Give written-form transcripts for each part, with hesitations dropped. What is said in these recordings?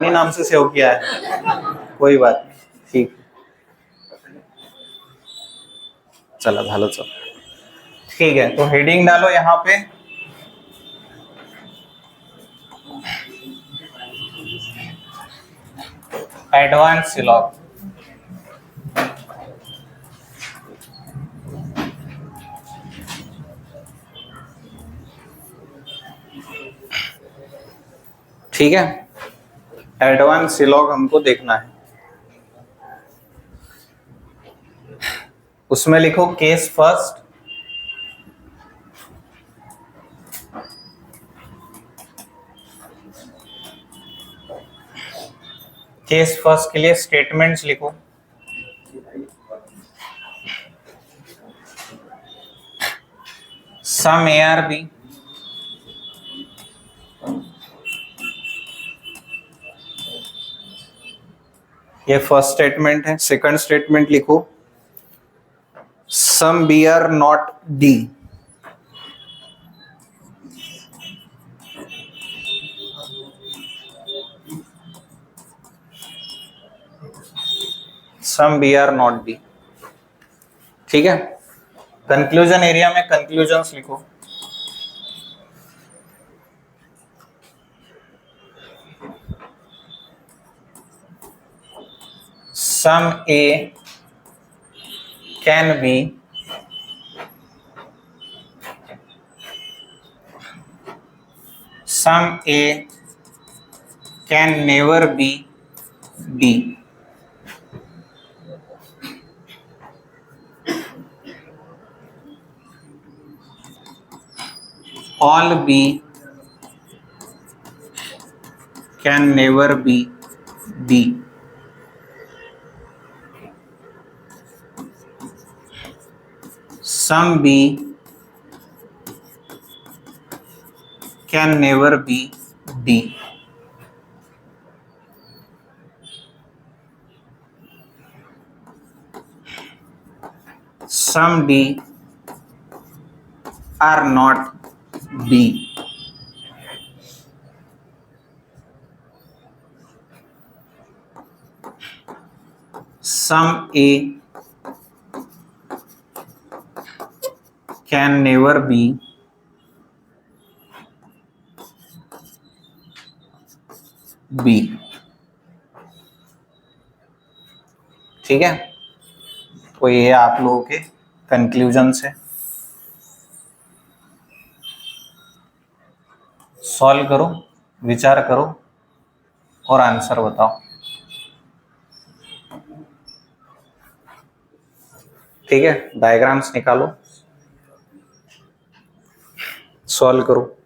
नाम से सेव किया है, कोई बात नहीं, ठीक। चलो भालो चलो, ठीक है। तो हेडिंग डालो यहाँ पे, एडवांस सिलॉग। ठीक है, एडवांस सिलॉग हमको देखना है। उसमें लिखो केस फर्स्ट, केस फर्स्ट के लिए स्टेटमेंट्स लिखो। सम ए आर बी, ये फर्स्ट स्टेटमेंट है। सेकंड स्टेटमेंट लिखो some B are not D, some B are not D. ठीक है, कंक्लूजन एरिया में कंक्लूजन्स लिखो। Some A can be sum A can never be B. All B can never be D. Sum B can never be D. Sum D are not B. Sum A can never be B. ठीक है, तो ये आप लोगों के conclusion है। Solve करो, विचार करो और आंसर बताओ। ठीक है, डायग्राम्स निकालो, सॉल्व करो।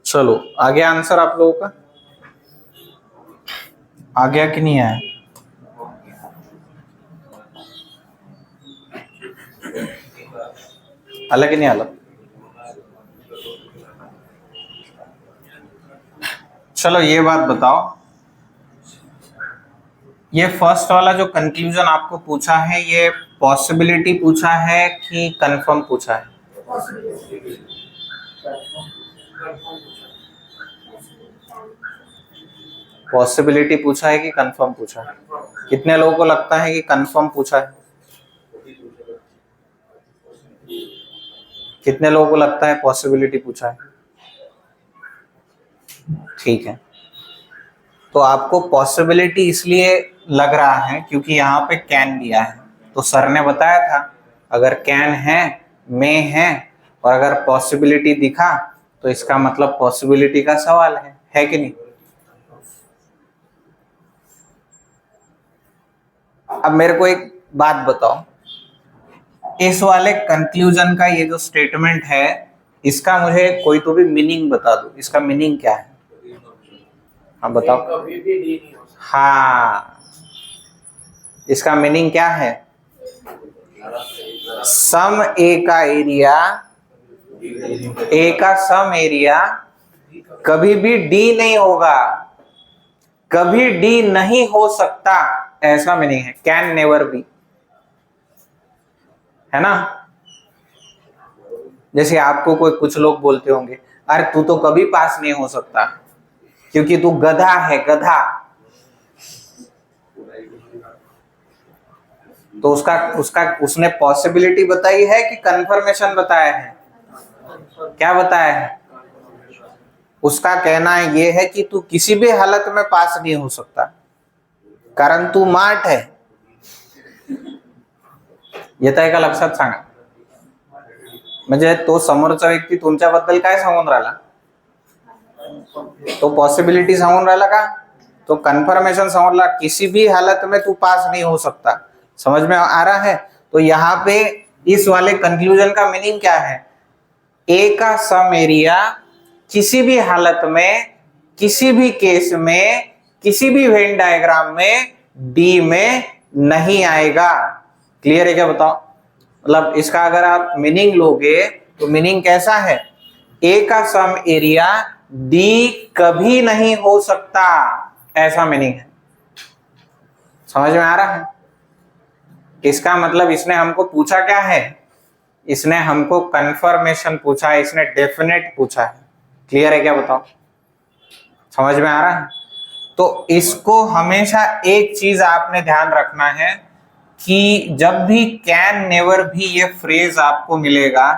चलो आ गया आंसर आप लोगों का? आ गया कि नहीं आया? अलग ही नहीं अलग? चलो ये बात बताओ, ये फर्स्ट वाला जो कंक्लूजन आपको पूछा है, ये पॉसिबिलिटी पूछा है कि कंफर्म पूछा है? पॉसिबिलिटी पूछा है कि कंफर्म पूछा है? कितने लोगों को लगता है कि कंफर्म पूछा है? कितने लोगों को लगता है पॉसिबिलिटी पूछा है? ठीक है, तो आपको पॉसिबिलिटी इसलिए लग रहा है क्योंकि यहाँ पे कैन दिया है, तो सर ने बताया था अगर कैन है, में है, और अगर पॉसिबिलिटी दिखा तो इसका मतलब पॉसिबिलिटी का सवाल है कि नहीं? अब मेरे को एक बात बताओ, इस वाले कंक्लूजन का ये जो स्टेटमेंट है, इसका मुझे कोई तो भी मीनिंग बता दो, इसका मीनिंग क्या है? हाँ बताओ। हाँ, इसका मीनिंग क्या है? सम ए का एरिया, ए का सम एरिया कभी भी डी नहीं होगा, कभी डी नहीं हो सकता, ऐसा मीनिंग है, कैन नेवर बी, है ना? जैसे आपको कोई कुछ लोग बोलते होंगे, अरे तू तो कभी पास नहीं हो सकता क्योंकि तू गधा है, गधा। तो उसने पॉसिबिलिटी बताई है कि कंफर्मेशन बताया है? क्या बताया है? उसका कहना ये है कि तू किसी भी हालत में पास नहीं हो सकता कारण तू मार्ट है। येत आहे का लक्षात सांगा? म्हणजे तो समोरचा व्यक्ती तुमच्याबद्दल काय सांगून राहिला? तो पॉसिबिलिटी सांगून राहिला का? तो कंफर्मेशन सांगून राहिला, किसी भी हालत में तू पास नहीं हो सकता। समझ में आ रहा है? तो यहाँ पे इस वाले कंक्लूजन का मीनिंग क्या है? ए का सम एरिया किसी भी हालत में, किसी भी केस में, किसी भी वेन डायग्राम में डी में नहीं आएगा। क्लियर है क्या? बताओ। मतलब इसका अगर आप मीनिंग लोगे तो मीनिंग कैसा है? ए का सम एरिया डी कभी नहीं हो सकता, ऐसा मीनिंग है। समझ में आ रहा है? इसका मतलब इसने हमको पूछा क्या है? इसने हमको कंफर्मेशन पूछा है, इसने डेफिनेट पूछा है। क्लियर है क्या? बताओ। समझ में आ रहा है? तो इसको हमेशा एक चीज आपने ध्यान रखना है कि जब भी कैन नेवर भी ये फ्रेज आपको मिलेगा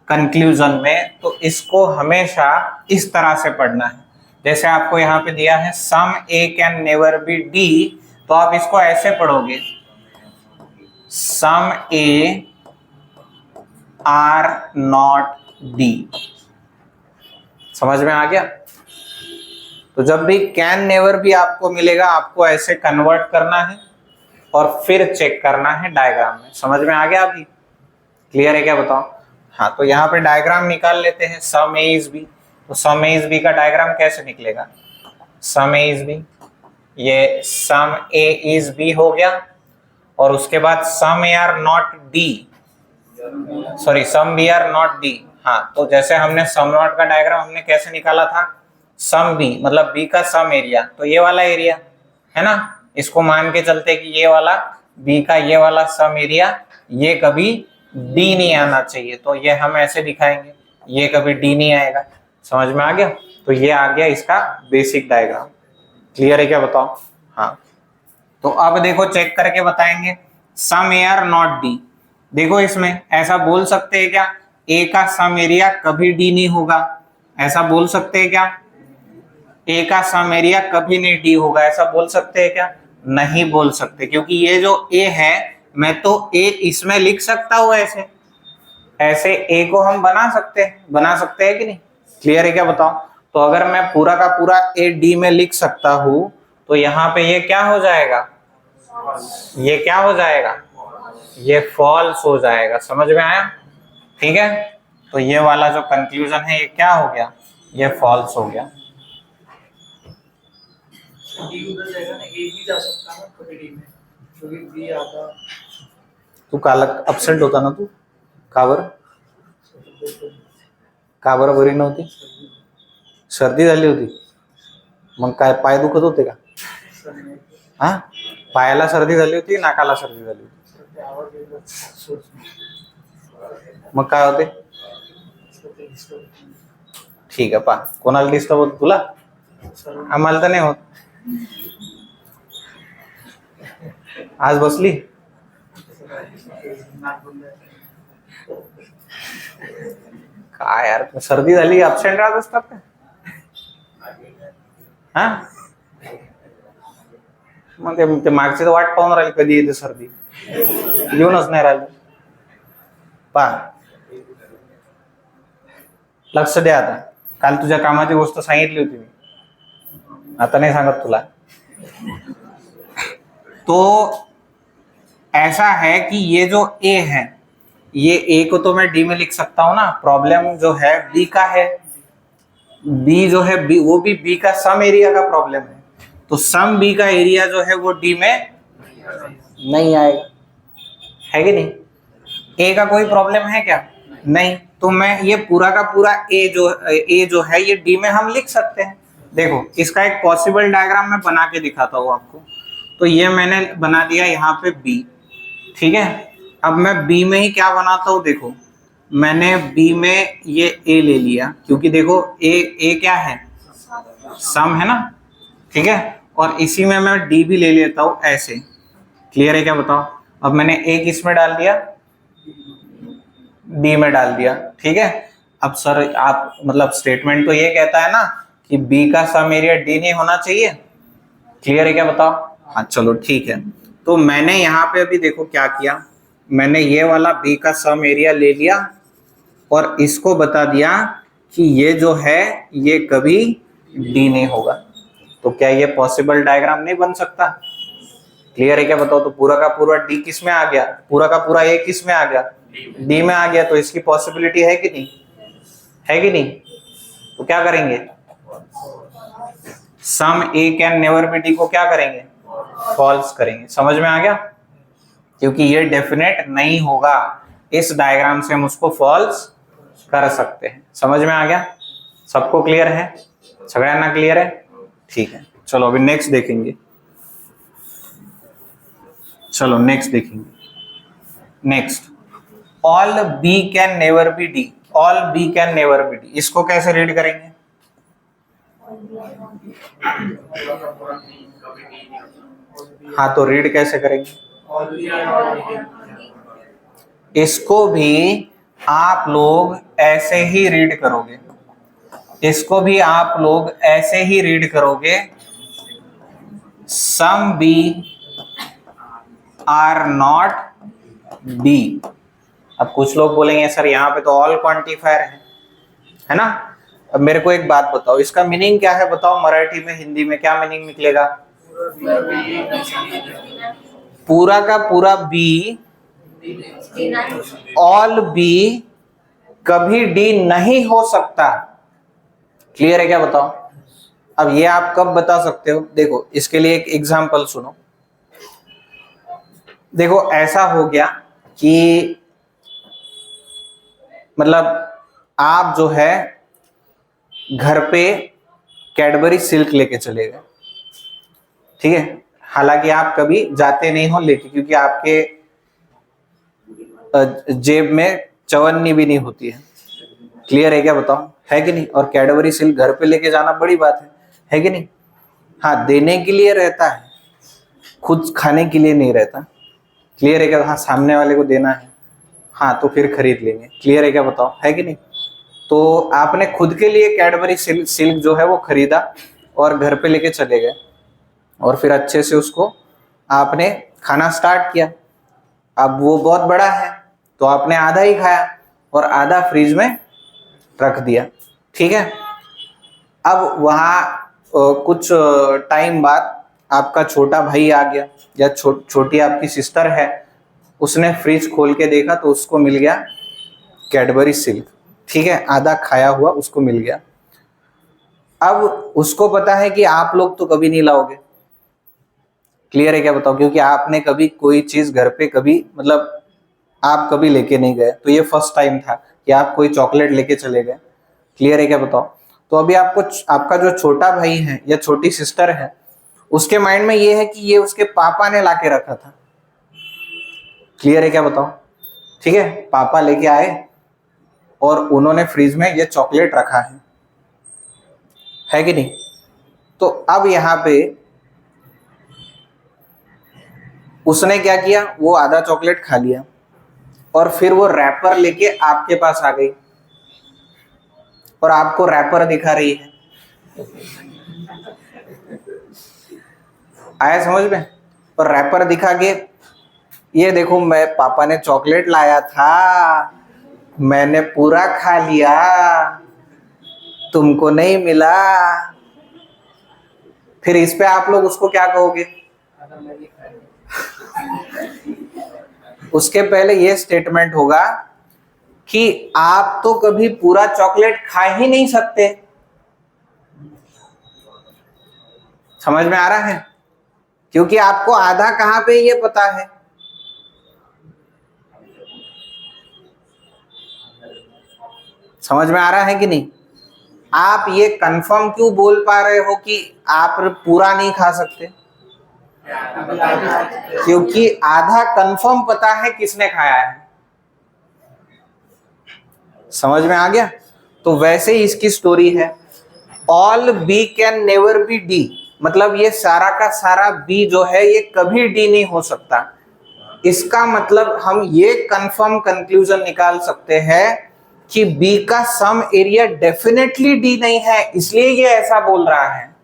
कंक्लूजन में, तो इसको हमेशा इस तरह से पढ़ना है। जैसे आपको यहाँ पे दिया है some A can never be D, तो आप इसको ऐसे पढ़ोगे, सम ए आर नॉट डी। समझ में आ गया? तो जब भी कैन नेवर भी आपको मिलेगा, आपको ऐसे कन्वर्ट करना है और फिर चेक करना है डायग्राम में। समझ में आ गया अभी? क्लियर है क्या? बताओ। हाँ, तो यहाँ पे डायग्राम निकाल लेते हैं। सम ए इज बी, तो सम ए इज बी का डायग्राम कैसे निकलेगा? सम ए इज बी, ये सम ए इज बी हो गया, और उसके बाद some A are not D, sorry some B are not D. हाँ, तो जैसे हमने सम नॉट का डायग्राम हमने कैसे निकाला था? सम बी मतलब बी का सम एरिया, तो ये वाला एरिया है ना, इसको मान के चलते कि ये वाला बी का ये वाला सम एरिया, ये कभी डी नहीं आना चाहिए, तो ये हम ऐसे दिखाएंगे, ये कभी डी नहीं आएगा। समझ में आ गया? तो ये आ गया इसका बेसिक डायग्राम। क्लियर है क्या? बताओ। हाँ, तो अब देखो चेक करके बताएंगे, सम ए आर नॉट डी। देखो इसमें ऐसा बोल सकते हैं क्या? ए का सम एरिया कभी डी नहीं होगा, ऐसा बोल सकते हैं क्या? ए का सम एरिया कभी नहीं डी होगा, ऐसा बोल सकते हैं क्या? नहीं बोल सकते, क्योंकि ये जो ए है, मैं तो ए इसमें लिख सकता हूं, ऐसे ऐसे ए को हम बना सकते हैं कि नहीं? क्लियर है क्या? बताओ। तो अगर मैं पूरा का पूरा ए डी में लिख सकता हूं, तो यहाँ पे ये क्या हो जाएगा? ये क्या हो जाएगा, ये फॉल्स हो जाएगा। समझ में आया? ठीक है, तो ये वाला जो कंक्लूजन है ये क्या हो गया, ये फॉल्स हो गया। तू काल अपसेंट होता ना, तू का बरं बरी नव्हती? सर्दी झाली होती? मग काय पाय दुखत होते का? हा, पायाला सर्दी झाली होती, नाकाला सर्दी झाली होती? मग काय होते? ठीक आहे, पा कोणाला डिस्टर्ब होत? तुला? आम्हाला तर नाही होत. आज बसली काय यार, सर्दी झाली अपसेंट राहत असतात का? हा, मग ते मागची तर वाट पाहून राहील कधी येते सर्दी, येऊनच नाही राहिली. पहा, लक्ष द्या. आता काल तुझ्या कामाची गोष्ट सांगितली होती मी, आता नहीं सांगत तुला. तो ऐसा है कि ये जो ए है, ये ए को तो मैं डी में लिख सकता हूं ना. प्रॉब्लम जो है बी का है, बी जो है बी, वो भी बी का सम एरिया का प्रॉब्लम है. तो सम बी का एरिया जो है वो डी में नहीं आएगा, है कि नहीं? ए का कोई प्रॉब्लम है क्या? नहीं. तो मैं ये पूरा का पूरा ए जो है ये डी में हम लिख सकते हैं. देखो, इसका एक पॉसिबल डायग्राम मैं बना के दिखाता हूँ आपको. तो ये मैंने बना दिया यहाँ पे बी, ठीक है. अब मैं बी में ही क्या बनाता हूँ, देखो मैंने बी में ये ए ले लिया, क्योंकि देखो ए क्या है, सम है ना, ठीक है. और इसी में मैं डी भी ले लेता हूँ ऐसे. क्लियर है क्या, बताओ? अब मैंने ए किस में डाल दिया, डी में डाल दिया, ठीक है. अब सर आप मतलब स्टेटमेंट तो ये कहता है ना कि बी का सम एरिया डी नहीं होना चाहिए. क्लियर है क्या, बताओ? हाँ चलो ठीक है. तो मैंने यहाँ पे अभी देखो क्या किया, मैंने ये वाला बी का सम एरिया ले लिया और इसको बता दिया कि ये जो है ये कभी डी नहीं होगा. तो क्या ये पॉसिबल डायग्राम नहीं बन सकता? क्लियर है क्या, बताओ? तो पूरा का पूरा डी किस में आ गया, पूरा का पूरा ए किस में आ गया, डी में आ गया. तो इसकी पॉसिबिलिटी है कि नहीं, है कि नहीं? तो क्या करेंगे, सम A can never be D को क्या करेंगे, फॉल्स करेंगे. समझ में आ गया? क्योंकि ये डेफिनेट नहीं होगा, इस डायग्राम से हम उसको फॉल्स कर सकते हैं. समझ में आ गया? सबको क्लियर है? सगळ्यांना क्लियर है? ठीक है, चलो अभी नेक्स्ट देखेंगे. चलो नेक्स्ट देखेंगे. Next, all B can never be D. All B can never be D, इसको कैसे रीड करेंगे? हाँ, तो रीड कैसे करेंगे? इसको भी आप लोग ऐसे ही रीड करोगे, इसको भी आप लोग ऐसे ही रीड करोगे. Some B are not B. अब कुछ लोग बोलेंगे सर यहाँ पे तो ऑल क्वांटिफायर है ना. अब मेरे को एक बात बताओ, इसका मीनिंग क्या है, बताओ मराठी में, हिंदी में क्या मीनिंग निकलेगा? पूरा का पूरा बी, ऑल बी कभी डी नहीं हो सकता. क्लियर है क्या, बताओ? अब ये आप कब बता सकते हो? देखो इसके लिए एक एग्जांपल सुनो. देखो ऐसा हो गया कि मतलब आप जो है घर पे कैडबरी सिल्क लेके चले गए, ठीक है. हालांकि आप कभी जाते नहीं हो लेके, क्योंकि आपके जेब में चवन्नी भी नहीं होती है. क्लियर है क्या, बताओ? है कि नहीं? और कैडबरी सिल्क घर पे लेके जाना बड़ी बात है कि नहीं? हाँ, देने के लिए रहता है, खुद खाने के लिए नहीं रहता. क्लियर है क्या? हाँ, सामने वाले को देना है, हाँ तो फिर खरीद लेंगे. क्लियर है क्या, बताओ? है कि नहीं? तो आपने खुद के लिए कैडबरी सिल्क जो है वो खरीदा और घर पे लेके चले गए और फिर अच्छे से उसको आपने खाना स्टार्ट किया. अब वो बहुत बड़ा है तो आपने आधा ही खाया और आधा फ्रिज में रख दिया, ठीक है. अब वहाँ कुछ टाइम बाद आपका छोटा भाई आ गया या छोटी आपकी सिस्टर है, उसने फ्रिज खोल के देखा तो उसको मिल गया कैडबरी सिल्क, ठीक है, आधा खाया हुआ उसको मिल गया। अब उसको पता है कि आप लोग तो कभी नहीं लाओगे, क्लियर है क्या बताओ, क्योंकि आपने कभी कोई चीज घर पे कभी मतलब आप कभी लेके नहीं गए, तो ये फर्स्ट टाइम था कि आप कोई चॉकलेट लेके चले गए, क्लियर है क्या बताओ। तो अभी आपको आपका जो छोटा भाई है या छोटी सिस्टर है, उसके माइंड में ये है कि ये उसके पापा ने लाके रखा था, क्लियर है क्या बताओ, ठीक है, पापा लेके आए और उन्होंने फ्रिज में ये चॉकलेट रखा है कि नहीं। तो अब यहाँ पे उसने क्या किया, वो आधा चॉकलेट खा लिया और फिर वो रैपर लेके आपके पास आ गई और आपको रैपर दिखा रही है, आया समझ में। और रैपर दिखा के ये देखो मैं पापा ने चॉकलेट लाया था, मैंने पूरा खा लिया, तुमको नहीं मिला। फिर इस पे आप लोग उसको क्या कहोगे? उसके पहले ये स्टेटमेंट होगा कि आप तो कभी पूरा चॉकलेट खा ही नहीं सकते। समझ में आ रहा है? क्योंकि आपको आधा कहां पे ये पता है। समझ में आ रहा है कि नहीं? आप ये कंफर्म क्यों बोल पा रहे हो कि आप पूरा नहीं खा सकते? क्योंकि आधा कंफर्म पता है किसने खाया है। समझ में आ गया? तो वैसे ही इसकी स्टोरी है, all B can never be D, मतलब ये सारा का सारा बी जो है ये कभी डी नहीं हो सकता। इसका मतलब हम ये कंफर्म कंक्लूजन निकाल सकते हैं कि बी का सम एरिया डेफिनेटली डी नहीं है, इसलिए ये ऐसा बोल रहा है।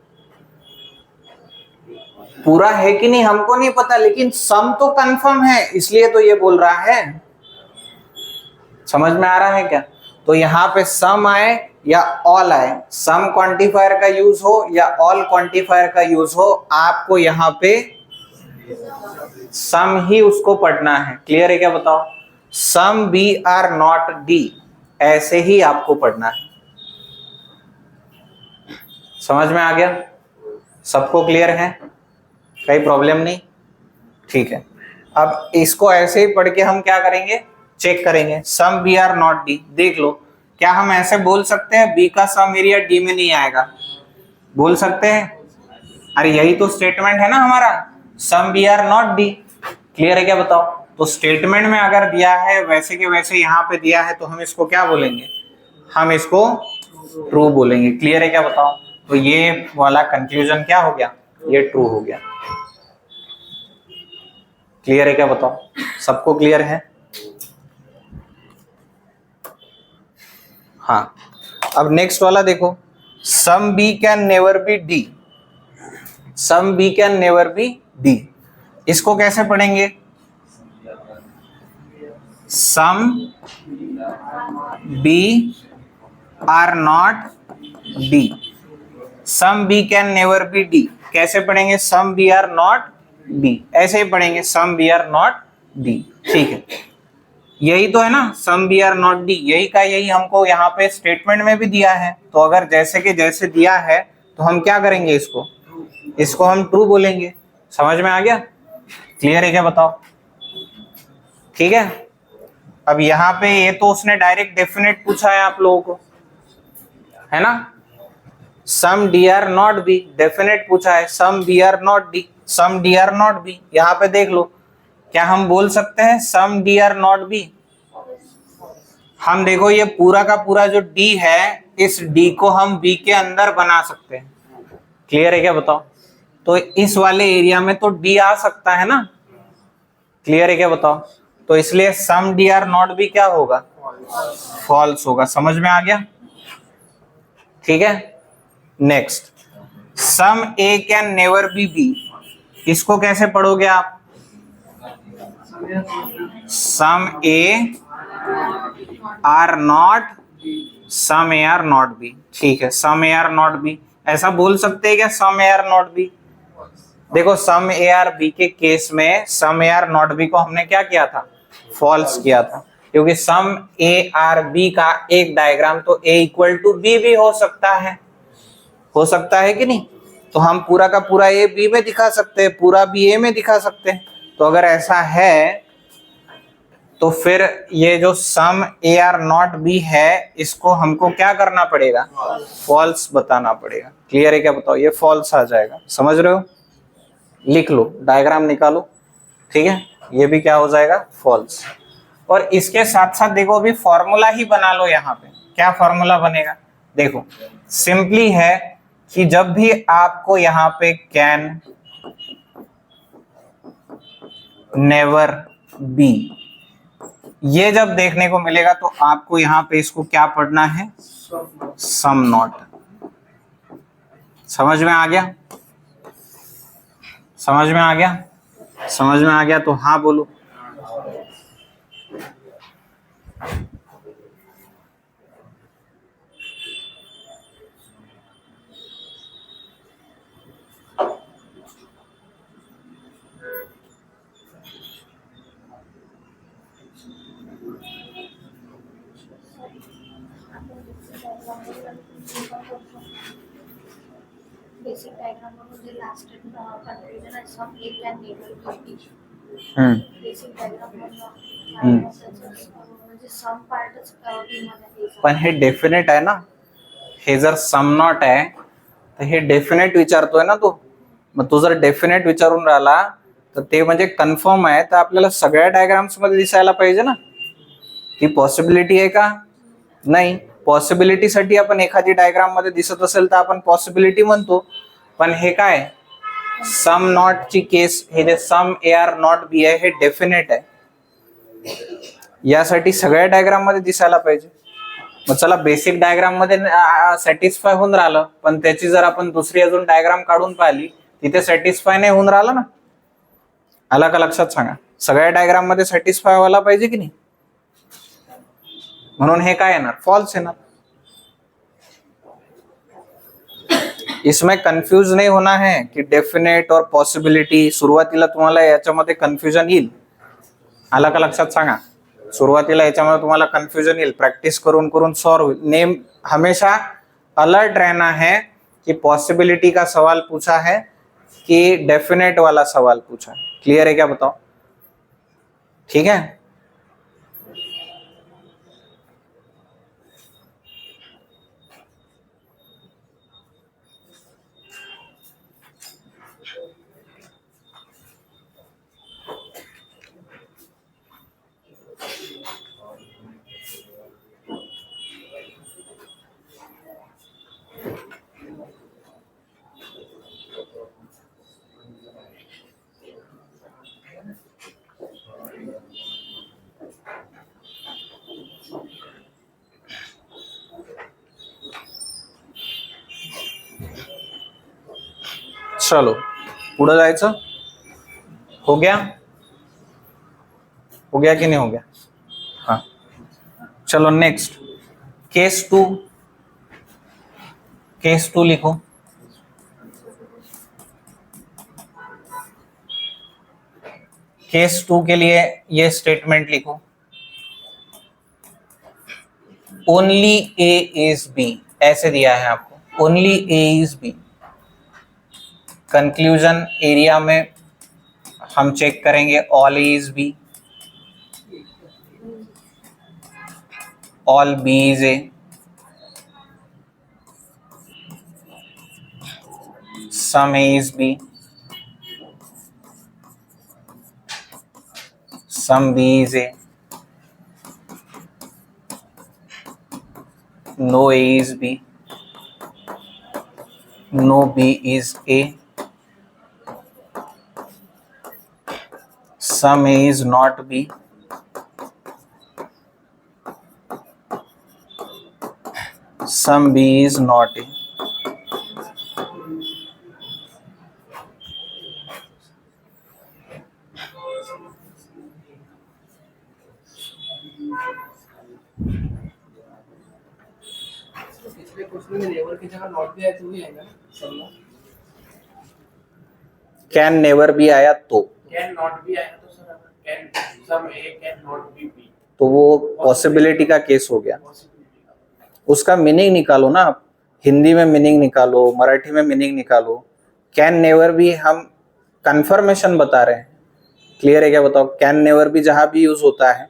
पूरा है कि नहीं हमको नहीं पता, लेकिन सम तो कंफर्म है, इसलिए तो ये बोल रहा है। समझ में आ रहा है क्या? तो यहाँ पे सम आए या ऑल आए, सम क्वांटिफायर का यूज हो या ऑल क्वांटिफायर का यूज हो, आपको यहाँ पे सम ही उसको पढ़ना है। क्लियर है क्या बताओ? Some B are not D, ऐसे ही आपको पढ़ना है। समझ में आ गया? सबको क्लियर है? कोई प्रॉब्लम नहीं? ठीक है। अब इसको ऐसे ही पढ़ के हम क्या करेंगे, चेक करेंगे। Some B are not D, देख लो क्या हम ऐसे बोल सकते हैं बी का सम एरिया डी में नहीं आएगा? बोल सकते हैं? अरे यही तो स्टेटमेंट है ना हमारा, some B are not D. Clear है क्या बताओ? तो स्टेटमेंट में अगर दिया है वैसे के वैसे यहाँ पे दिया है तो हम इसको क्या बोलेंगे? हम इसको ट्रू बोलेंगे। क्लियर है क्या बताओ? तो ये वाला कंक्लूजन क्या हो गया, ये ट्रू हो गया। क्लियर है क्या बताओ? सबको क्लियर है? हाँ, अब नेक्स्ट वाला देखो, some B can never be D. Some B can never be D, इसको कैसे पढ़ेंगे? Some B are not D, some B can never be D कैसे पढ़ेंगे? Some B are not D, ऐसे ही पढ़ेंगे, some B are not D. ठीक है, यही तो है ना, some B are not D, यही का यही हमको यहाँ पे स्टेटमेंट में भी दिया है। तो अगर जैसे के जैसे दिया है तो हम क्या करेंगे, इसको हम ट्रू बोलेंगे। समझ में आ गया? क्लियर है क्या बताओ? ठीक है। अब यहाँ पे ये तो उसने डायरेक्ट डेफिनेट पूछा है आप लोगों को, है ना? Some D are not B, definite पूछा है, some B are not D, some D are not B. यहाँ पे देख लो, क्या हम बोल सकते हैं some D are not B? हम देखो ये पूरा का पूरा जो डी है, इस डी को हम बी के अंदर बना सकते हैं। क्लियर है क्या बताओ? तो इस वाले एरिया में तो डी आ सकता है ना? क्लियर है क्या बताओ? तो इसलिए सम डी आर नॉट बी क्या होगा? फॉल्स होगा। समझ में आ गया? ठीक है। Next, some A can never be B, इसको कैसे पढ़ोगे आप? Some A are not, some A are not B. ठीक है, some A are not B ऐसा बोल सकते हैं क्या? Some A are not B देखो सम ए आर बी के केस में some A are not B को हमने क्या किया था, फॉल्स किया था, क्योंकि सम ए आर बी का एक डायग्राम तो ए इक्वल टू बी भी हो सकता है कि नहीं। तो हम पूरा का पूरा ए बी में दिखा सकते हैं, पूरा बी ए में दिखा सकते हैं। तो अगर ऐसा है तो फिर ये जो सम ए आर नॉट बी है इसको हमको क्या करना पड़ेगा, फॉल्स बताना पड़ेगा। क्लियर है क्या, बताओ, ये फॉल्स आ जाएगा, समझ रहे हो। लिख लो, डायग्राम निकालो, ठीक है, ये भी क्या हो जाएगा, फॉल्स। और इसके साथ साथ देखो अभी फॉर्मूला ही बना लो। यहाँ पे क्या फॉर्मूला बनेगा, देखो सिंपली है कि जब भी आपको यहाँ पे कैन नेवर बी ये जब देखने को मिलेगा तो आपको यहाँ पे इसको क्या पढ़ना है, सम नॉट। समझ में आ गया, समझ में आ गया, समझ में आ गया तो हाँ बोलो। बेसिक डायग्राम में मुझे लास्ट कंक्लूजन है some A can never B. Basic diagram म्हणजे सम पार्टच बी मध्ये, पण हे डेफिनेट आहे ना, हे जर सम नॉट आहे तर हे डेफिनेट विचारतोय ना तू। मग तू जर डेफिनेट विचारून राहिला तर ते म्हणजे कन्फर्म आहे, तर आपल्याला सगळ्या डायग्राम्स मध्ये दिसायला पाहिजे ना ती पॉसिबिलिटी आहे का नाही। पॉसिबिलिटीसाठी आपण एखादी डायग्राम मध्ये दिसत असेल तर आपण पॉसिबिलिटी म्हणतो, पण हे काय सम नॉट ची केस, हे जे some A are not B आहे हे डेफिनेट आहे, यासाठी सगळ्या डायग्राम मध्ये दिसायला पाहिजे। मग चला बेसिक डायग्राम मध्ये सॅटिस्फाय होऊन राहिलं, पण त्याची जर आपण दुसरी अजून डायग्राम काढून पाहिली तिथे सॅटिस्फाय नाही होऊन राहिलं ना। आला का लक्षात, सांगा, सगळ्या डायग्राम मध्ये सॅटिस्फाय व्हायला पाहिजे की नाही, म्हणून हे काय येणार, फॉल्स येणार। इसमें कंफ्यूज नहीं होना है कि डेफिनेट और पॉसिबिलिटी, सुरुवातीला तुम्हाला याच्यामध्ये कन्फ्युजन येईल। आला का लक्षात, सांगा, सुरुवातीला याच्यामध्ये तुम्हाला कन्फ्युजन येईल, प्रैक्टिस करून करून सॉल्व होईल। नेम हमेशा अलर्ट रहना है कि पॉसिबिलिटी का सवाल पूछा है कि डेफिनेट वाला सवाल पूछा है। क्लियर है क्या, बताओ, ठीक है। चलो पुढे जायचं, हो गया, हो गया कि नहीं हो गया, हाँ। चलो next case two, case two लिखो। केस टू के लिए ये स्टेटमेंट लिखो, ओनली ए इज बी, ऐसे दिया है आपको, only A is B. Conclusion area में हम चेक करेंगे all A is B, all B is A, some A is B, some B is A, no A is B, no B is A, some A is not B, some B is not A. पिछले question में never की जगह not भी आया तो भी आएगा ना, कैन नेवर बी आया तो कैन नॉट बी आया तो सर, अगर can some A can not B B, तो वो पॉसिबिलिटी का केस हो गया। पॉसिबिलिटी का। उसका मीनिंग निकालो ना आप, हिंदी में मीनिंग निकालो, मराठी में मीनिंग निकालो। कैन नेवर भी हम कंफर्मेशन बता रहे हैं, क्लियर है क्या बताओ? कैन नेवर भी जहां भी यूज होता है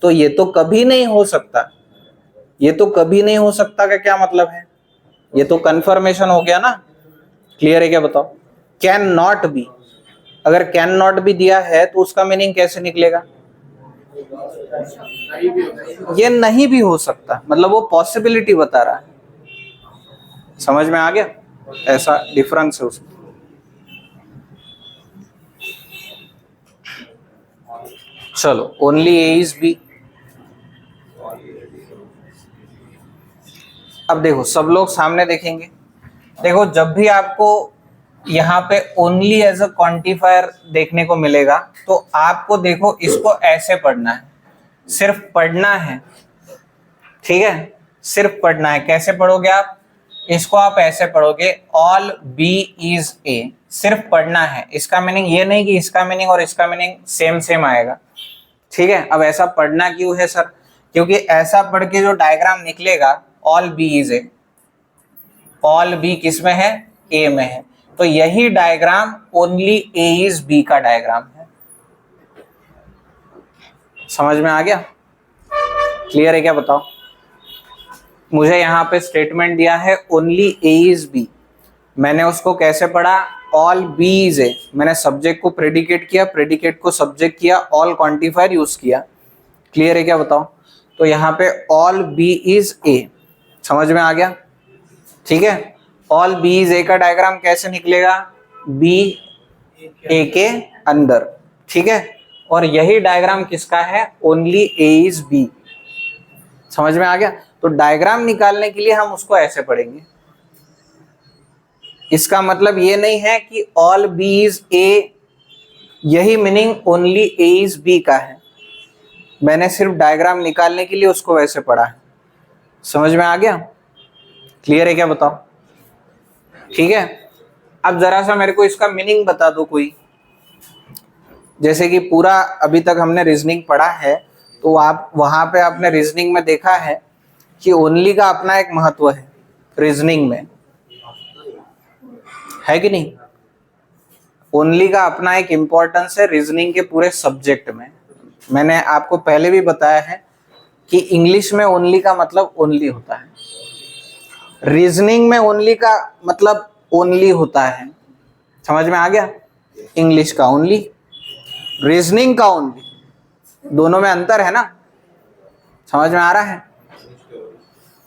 तो ये तो कभी नहीं हो सकता, ये तो कभी नहीं हो सकता का क्या मतलब है? ये तो कंफर्मेशन हो गया ना, क्लियर है क्या बताओ? कैन नॉट बी, अगर कैन नॉट बी दिया है तो उसका मीनिंग कैसे निकलेगा? नहीं भी होगा। ये नहीं भी हो सकता, मतलब वो पॉसिबिलिटी बता रहा है। समझ में आ गया? ऐसा डिफरेंस है उसमें। चलो, ओनली ए इज बी। अब देखो, सब लोग सामने देखेंगे। देखो, जब भी आपको यहाँ पे ओनली एज अ क्वांटिफायर देखने को मिलेगा तो आपको देखो इसको ऐसे पढ़ना है, सिर्फ पढ़ना है, ठीक है? सिर्फ पढ़ना है। कैसे पढ़ोगे आप इसको? आप ऐसे पढ़ोगे, ऑल बी इज ए। सिर्फ पढ़ना है, इसका मीनिंग ये नहीं कि इसका मीनिंग और इसका मीनिंग सेम सेम आएगा, ठीक है? अब ऐसा पढ़ना क्यों है सर? क्योंकि ऐसा पढ़ के जो डायग्राम निकलेगा, all B is A, all B किस में है? ए में है। तो यही diagram only A is B का डायग्राम है। समझ में आ गया? क्लियर है क्या बताओ? मुझे यहाँ पे स्टेटमेंट दिया है ओनली ए इज बी, मैंने उसको कैसे पढ़ा? ऑल बी इज ए। मैंने सब्जेक्ट को प्रेडिकेट किया, प्रेडिकेट को सब्जेक्ट किया, ऑल क्वांटिफायर यूज किया। क्लियर है क्या बताओ? तो यहाँ पे ऑल बी इज ए, समझ में आ गया? ठीक है। ऑल बी इज ए का डायग्राम कैसे निकलेगा? बी ए के अंदर, ठीक है? और यही डायग्राम किसका है? Only A is B. समझ में आ गया? तो डायग्राम निकालने के लिए हम उसको ऐसे पढ़ेंगे। इसका मतलब ये नहीं है कि ऑल बी इज ए, यही meaning only A is B का है। मैंने सिर्फ डायग्राम निकालने के लिए उसको वैसे पढ़ा है। समझ में आ गया? क्लियर है क्या बताओ? ठीक है। अब जरा सा मेरे को इसका मीनिंग बता दो कोई। जैसे कि पूरा अभी तक हमने रीजनिंग पढ़ा है, तो आप वहां पे आपने रीजनिंग में देखा है कि ओनली का अपना एक महत्व है रीजनिंग में, है कि नहीं? ओनली का अपना एक इंपॉर्टेंस है रीजनिंग के पूरे सब्जेक्ट में। मैंने आपको पहले भी बताया है कि इंग्लिश में ओनली का मतलब ओनली होता है, रीजनिंग में ओनली का मतलब ओनली होता है। समझ में आ गया? इंग्लिश का ओनली, रीजनिंग का ओनली, दोनों में अंतर है ना? समझ में आ रहा है?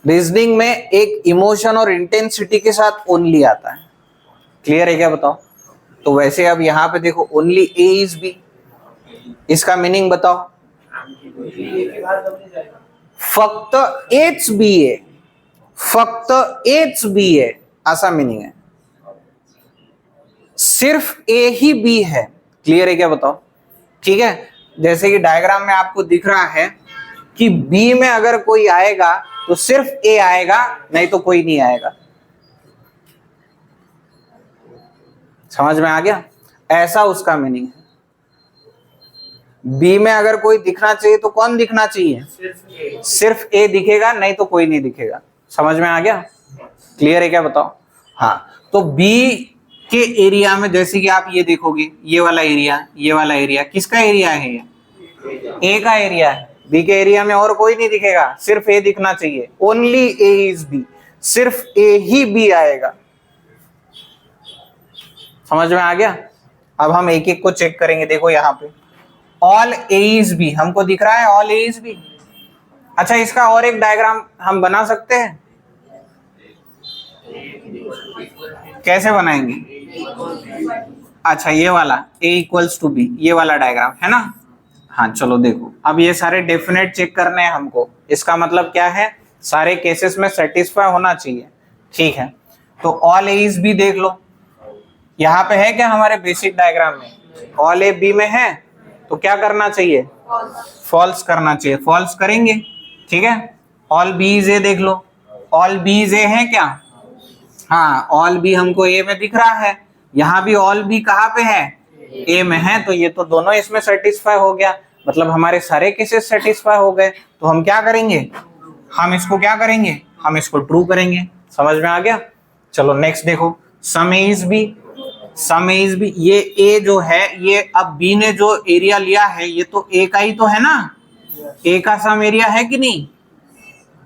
रीजनिंग में एक इमोशन और इंटेंसिटी के साथ ओनली आता है। क्लियर है क्या बताओ? तो वैसे अब यहाँ पे देखो, ओनली ए इज बी, इसका मीनिंग बताओ। फक्त एच बी ए, फक्त एच बी ए, ऐसा मीनिंग है। सिर्फ ए ही बी है। क्लियर है क्या बताओ? ठीक है। जैसे कि डायग्राम में आपको दिख रहा है कि बी में अगर कोई आएगा तो सिर्फ ए आएगा, नहीं तो कोई नहीं आएगा। समझ में आ गया? ऐसा उसका मीनिंग है। बी में अगर कोई दिखना चाहिए तो कौन दिखना चाहिए? सिर्फ ए दिखेगा, नहीं तो कोई नहीं दिखेगा। समझ में आ गया? क्लियर है क्या बताओ? हाँ, तो बी के एरिया में जैसे कि आप ये देखोगे, ये वाला एरिया किसका एरिया है? ये ए का एरिया है। बी के एरिया में और कोई नहीं दिखेगा, सिर्फ ए दिखना चाहिए। ओनली ए इज बी, सिर्फ ए ही बी आएगा। समझ में आ गया? अब हम एक एक को चेक करेंगे। देखो यहाँ पे ऑल ए इज बी हमको दिख रहा है, ऑल ए इज बी। अच्छा, इसका और एक डायग्राम हम बना सकते हैं। कैसे बनाएंगे? अच्छा, ये वाला a इक्वल्स टू बी, ये वाला डायग्राम है ना? हाँ, चलो देखो, अब ये सारे डेफिनेट चेक करने हैं हमको। इसका मतलब क्या है? सारे केसेस में सेटिस्फाई होना चाहिए, ठीक है? तो ऑल ए इज बी देख लो, यहाँ पे है क्या? हमारे बेसिक डायग्राम में ऑल ए बी में है, तो क्या करना चाहिए? फॉल्स करना चाहिए। फॉल्स करेंगे, ठीक है? ऑल बी इज ए देख लो, ऑल बी इज ए है क्या? हाँ, ऑल बी हमको ए में दिख रहा है, यहाँ भी ऑल बी कहाँ पे है, ए में है, तो ये तो दोनों इसमें सेटिस्फाई हो गया, मतलब हमारे सारे केसेस सेटिस्फाई हो गए। तो हम क्या करेंगे, हम इसको क्या करेंगे, हम इसको ट्रू करेंगे। समझ में आ गया। चलो नेक्स्ट देखो, some A is B, some A is B, ये ए जो है ये अब बी ने जो एरिया लिया है ये तो ए का ही तो है ना, ए का सम एरिया है कि नहीं,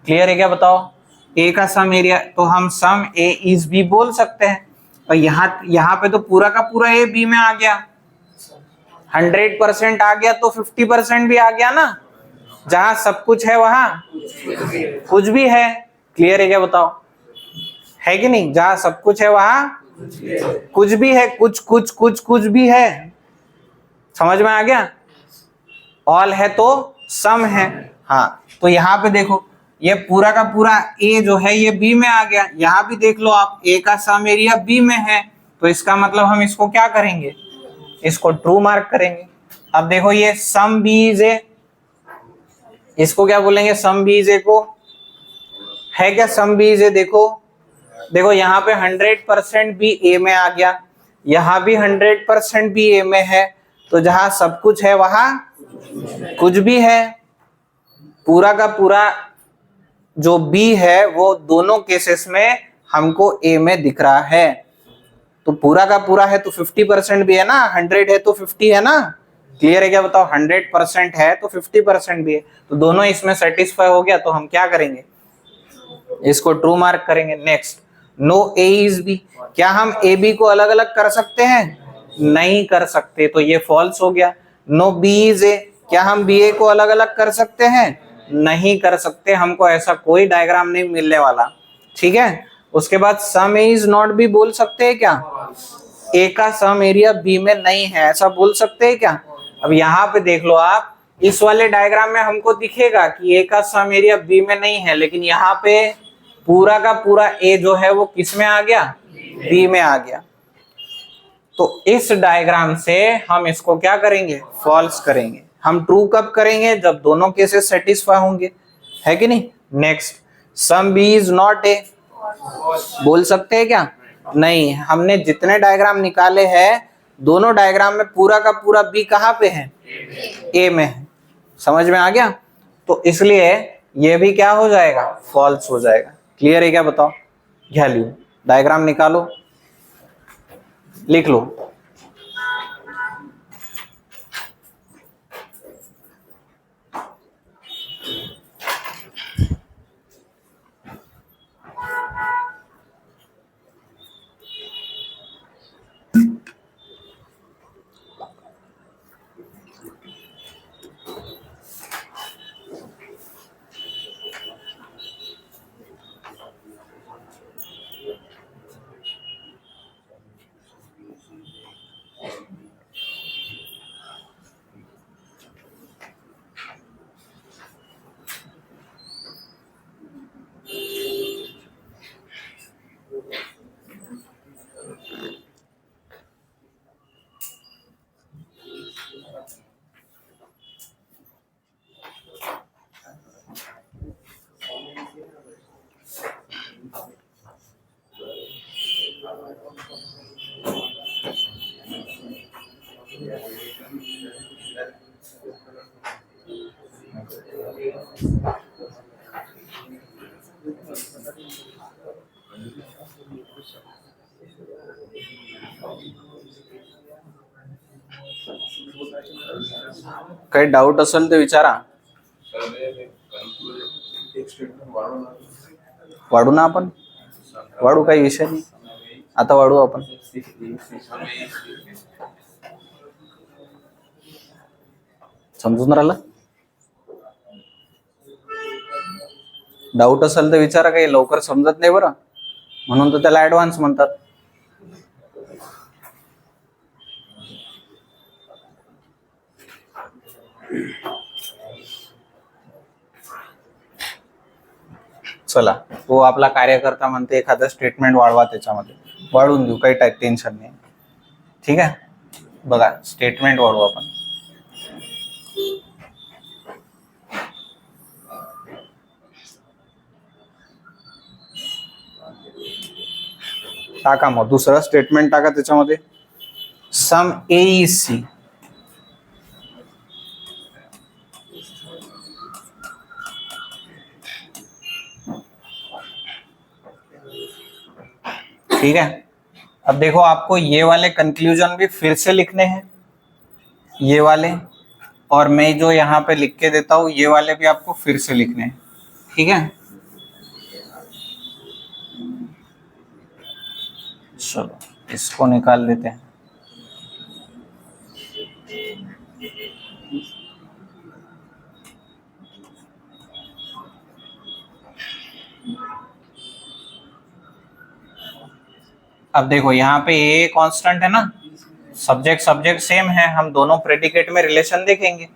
क्लियर है क्या बताओ, ए का सम एरिया, तो हम सम ए इज बी बोल सकते हैं। और यहाँ पे तो पूरा का पूरा ए बी में आ गया, 100% आ गया तो 50% भी आ गया ना, जहां सब कुछ है वहां कुछ भी है, क्लियर है क्या बताओ, है कि नहीं, जहां सब कुछ है वहां कुछ भी है, कुछ कुछ कुछ कुछ भी है, समझ में आ गया। ऑल है तो सम है, हाँ तो यहाँ पे देखो ये पूरा का पूरा ए जो है ये बी में आ गया, यहाँ भी देख लो आप ए का सम एरिया बी में है, तो इसका मतलब हम इसको क्या करेंगे, इसको ट्रू मार्क करेंगे। अब देखो ये सम बी इज ए, इसको क्या बोलेंगे, सम बी इज ए को, है क्या सम बी इज ए, देखो देखो यहाँ पे 100% भी ए में आ गया, यहाँ भी 100% भी ए में है, तो जहां सब कुछ है वहां कुछ भी है, पूरा का पूरा जो बी है वो दोनों केसेस में हमको ए में दिख रहा है, तो पूरा का पूरा है तो 50% भी है ना, 100 है तो 50 है ना, क्लियर है क्या बताओ, 100% है तो 50% भी है, तो दोनों इसमें सेटिस्फाई हो गया, तो हम क्या करेंगे, इसको ट्रू मार्क करेंगे। Next, no A is B, क्या हम ए बी को अलग अलग कर सकते हैं, नहीं कर सकते, तो ये फॉल्स हो गया। नो बी इज ए, क्या हम बी ए को अलग अलग कर सकते हैं, नहीं कर सकते, हमको ऐसा कोई डायग्राम नहीं मिलने वाला, ठीक है। उसके बाद some A is not B बोल सकते हैं क्या, ए का सम एरिया बी में नहीं है, ऐसा बोल सकते हैं क्या। अब यहाँ पे देख लो आप, इस वाले डायग्राम में हमको दिखेगा कि ए का सम एरिया बी में नहीं है, लेकिन यहाँ पे पूरा का पूरा ए जो है वो किस में आ गया, बी में आ गया, तो इस डायग्राम से हम इसको क्या करेंगे, फॉल्स करेंगे। हम ट्रू कब करेंगे, जब दोनों केसेस सेटिस्फाई होंगे, है कि नहीं। Next, some B is not A, बोल सकते हैं क्या, नहीं, हमने जितने डायग्राम निकाले हैं दोनों डायग्राम में पूरा का पूरा बी कहाँ पे है, ए में है, समझ में आ गया, तो इसलिए ये भी क्या हो जाएगा, फॉल्स हो जाएगा। क्लियर है क्या बताओ, वैल्यू डायग्राम निकालो, लिख लो। काही डाऊट असेल तर विचारा, वाढू ना आपण, वाढू, काही विषय नाही, आता वाढू आपण। समजून राहिलं, डाऊट असेल तर विचारा, काही लवकर समजत नाही बरं, म्हणून तर त्याला ऍडव्हान्स म्हणतात। चला, तो आपला कार्यकर्ता म्हणते एखादं स्टेटमेंट वाढवा, त्याच्यामध्ये वाढवून देऊ, काही टेन्शन नाही, ठीक आहे। बघा स्टेटमेंट वाढवू आपण, टाका मग दुसरं स्टेटमेंट टाका त्याच्यामध्ये सम ए इज सी. ठीक है. अब देखो आपको ये वाले कंक्लूजन भी फिर से लिखने हैं, ये वाले, और मैं जो यहाँ पे लिख के देता हूँ ये वाले भी आपको फिर से लिखने हैं. ठीक है. चलो इसको निकाल देते हैं. अब देखो यहाँ पे ए कांस्टेंट है ना, सब्जेक्ट सब्जेक्ट सेम है, हम दोनों प्रेडिकेट में रिलेशन देखेंगे.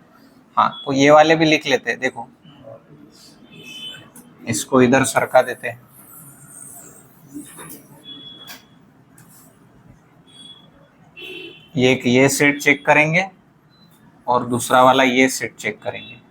हाँ तो ये वाले भी लिख लेते हैं. देखो इसको इधर सरका देते हैं. ये सेट चेक करेंगे और दूसरा वाला ये सेट चेक करेंगे.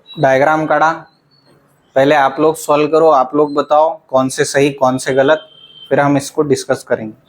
डायग्राम काढ़ा, पहले आप लोग सॉल्व करो, आप लोग बताओ कौन से सही कौन से गलत, फिर हम इसको डिस्कस करेंगे.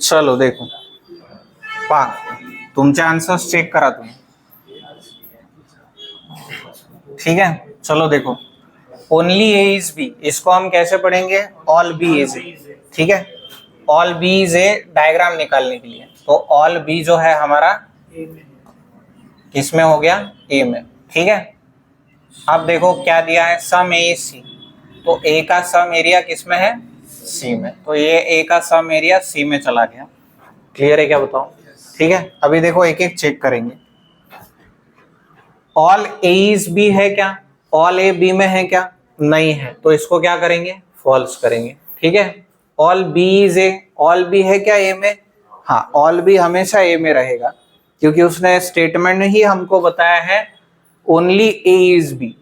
चलो देखो पहा, तुमचे आंसर्स चेक करा तुम्ही. ठीक है. चलो देखो, ओनली ए इज बी, इसको हम कैसे पढ़ेंगे, ऑल बी इज ए. ठीक है. All B is A diagram निकालने के लिए, तो ऑल बी जो है हमारा किसमें हो गया, ए में. ठीक है. अब देखो क्या दिया है, सम ए सी, तो ए का सम एरिया किसमें है, सी में, तो ये ए का सम एरिया सी में चला गया. क्लियर है क्या बताओ. ठीक है. अभी देखो एक एक चेक करेंगे. ऑल ए इज बी है क्या, ऑल ए बी में है क्या, नहीं है, तो इसको क्या करेंगे, फॉल्स करेंगे. ठीक है. All B is A, all B है क्या ए में, हाँ ऑल बी हमेशा ए में रहेगा. क्योंकि उसने स्टेटमेंट ही हमको बताया है ओनली ए इज बी,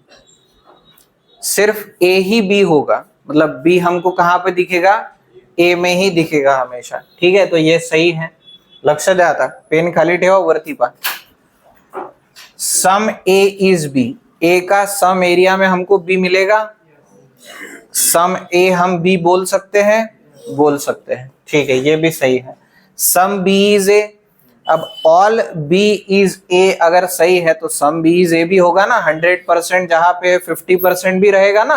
सिर्फ ए ही बी होगा, मतलब बी हमको कहाँ पे दिखेगा, ए में ही दिखेगा हमेशा। ठीक है, तो ये सही है। लक्ष द्या आता, पेन खाली ठेवा वरती पा। सम ए इज बी, ए का सम एरिया में हमको बी मिलेगा, सम ए हम बी बोल सकते हैं, बोल सकते हैं। ठीक है, ये भी सही है। सम बी इज ए, अब ऑल बी इज ए अगर सही है तो सम बी इज ए भी होगा ना, 100% जहां पे 50% भी रहेगा ना।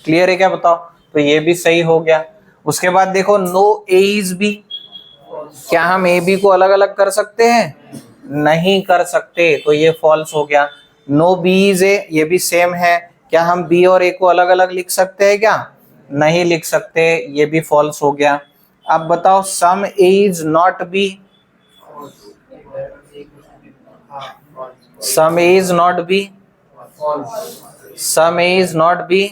क्लियर है क्या, बताओ। तो ये भी सही हो गया। उसके बाद देखो नो ए इज बी, क्या हम ए बी को अलग अलग कर सकते हैं, नहीं कर सकते, तो ये फॉल्स हो गया। नो बी इज ए, ये भी सेम है, क्या हम बी और ए को अलग अलग लिख सकते हैं क्या, नहीं लिख सकते, ये भी फॉल्स हो गया। अब बताओ some A is not B, some A is not B, some A is not B,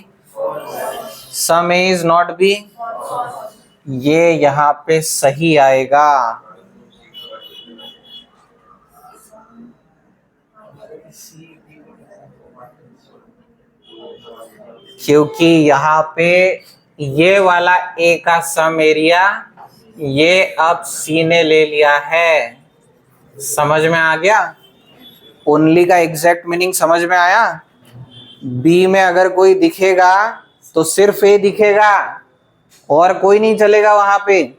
some A is not B, ये यहां पे सही आएगा। क्योंकि यहाँ पे ये वाला ए का सम एरिया ये अब सी ने ले लिया है। समझ में आ गया, ओनली का एग्जैक्ट मीनिंग समझ में आया। बी में अगर कोई दिखेगा तो सिर्फ ए दिखेगा और कोई नहीं चलेगा वहां पे,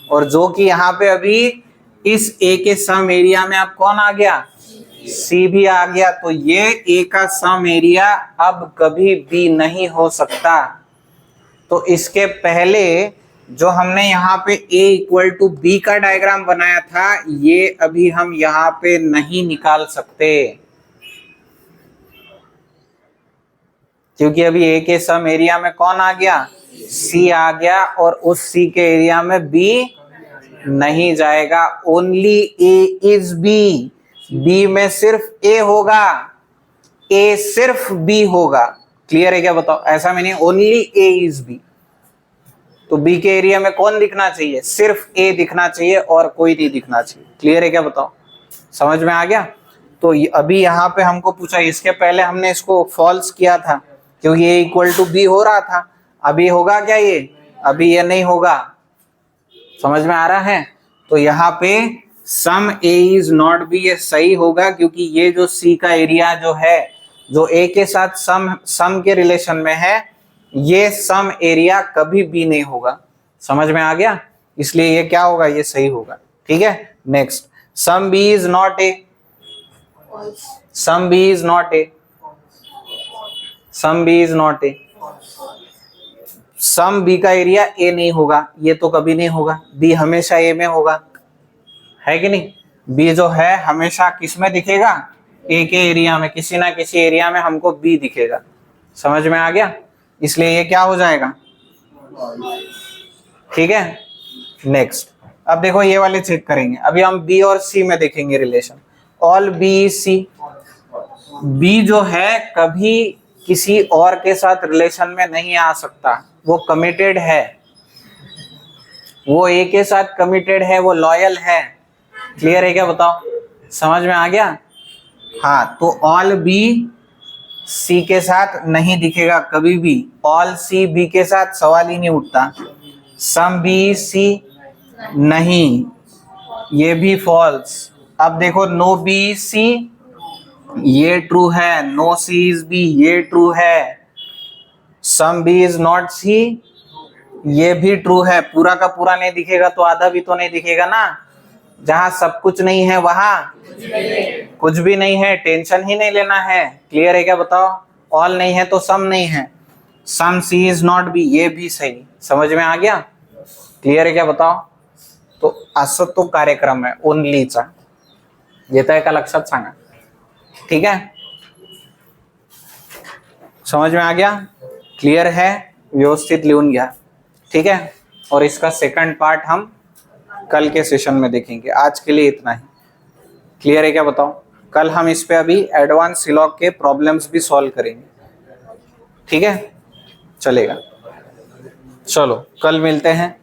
और जो कि यहाँ पे अभी इस ए के सम एरिया में अब कौन आ गया, सी भी आ गया, तो ये ए का सम एरिया अब कभी बी नहीं हो सकता। तो इसके पहले जो हमने यहाँ पे a इक्वल टू बी का डायग्राम बनाया था, ये अभी हम यहाँ पे नहीं निकाल सकते, क्योंकि अभी a के सम एरिया में कौन आ गया, c आ गया, और उस c के एरिया में b नहीं जाएगा। Only a is b, b में सिर्फ a होगा, a सिर्फ b होगा। क्लियर है क्या, बताओ। ऐसा मैंने ओनली a इज b, तो बी के एरिया में कौन दिखना चाहिए, सिर्फ ए दिखना चाहिए और कोई नहीं दिखना चाहिए। क्लियर है क्या, बताओ। समझ में आ गया। तो अभी यहाँ पे हमको पूछा, इसके पहले हमने इसको फॉल्स किया था क्योंकि ए इक्वल टू बी हो रहा था। अभी होगा क्या ये, अभी ये नहीं होगा। समझ में आ रहा है। तो यहाँ पे सम ए इज नॉट बी, ये सही होगा, क्योंकि ये जो सी का एरिया जो है, जो ए के साथ सम के रिलेशन में है, ये सम एरिया कभी भी नहीं होगा। समझ में आ गया, इसलिए ये क्या होगा, ये सही होगा। ठीक है, next. Some B is not A, some B is not A, some B is not A, some B का एरिया ए नहीं होगा, ये तो कभी नहीं होगा, बी हमेशा ए में होगा, है कि नहीं। बी जो है हमेशा किस में दिखेगा, ए के एरिया में, किसी ना किसी एरिया में हमको बी दिखेगा। समझ में आ गया, इसलिए ये क्या हो जाएगा, ठीक है। नेक्स्ट, अब देखो ये वाले चेक करेंगे। अभी हम बी और सी में देखेंगे relation. All B C, B जो है कभी किसी और के साथ रिलेशन में नहीं आ सकता, वो कमिटेड है, वो ए के साथ कमिटेड है, वो लॉयल है। क्लियर है क्या, बताओ। समझ में आ गया। हाँ, तो ऑल बी सी के साथ नहीं दिखेगा कभी भी, ऑल सी बी के साथ सवाल ही नहीं उठता। सम बी सी नहीं, ये भी फॉल्स। अब देखो नो बी सी, ये ट्रू है, नो सी इज बी, ये ट्रू है। सम बी इज नॉट सी, ये भी ट्रू है। पूरा का पूरा नहीं दिखेगा तो आधा भी तो नहीं दिखेगा ना। जहां सब कुछ नहीं है वहां कुछ भी नहीं है, टेंशन ही नहीं लेना है। क्लियर है क्या, बताओ। ऑल नहीं है तो सम नहीं है। सम सी इज नॉट बी, ये भी सही। समझ में आ गया, क्लियर है क्या, बताओ। तो असं तो कार्यक्रम आहे ओनलीचा, येत आहे का लक्षात सांगा। ठीक है, समझ में आ गया, क्लियर है, व्यवस्थित लिहून घ्या। ठीक है, और इसका सेकंड पार्ट हम कल के सेशन में देखेंगे। आज के लिए इतना ही। क्लियर है क्या, बताओ। कल हम इस पे अभी एडवांस सिलॉग के प्रॉब्लम्स भी सॉल्व करेंगे। ठीक है, चलेगा। चलो कल मिलते हैं।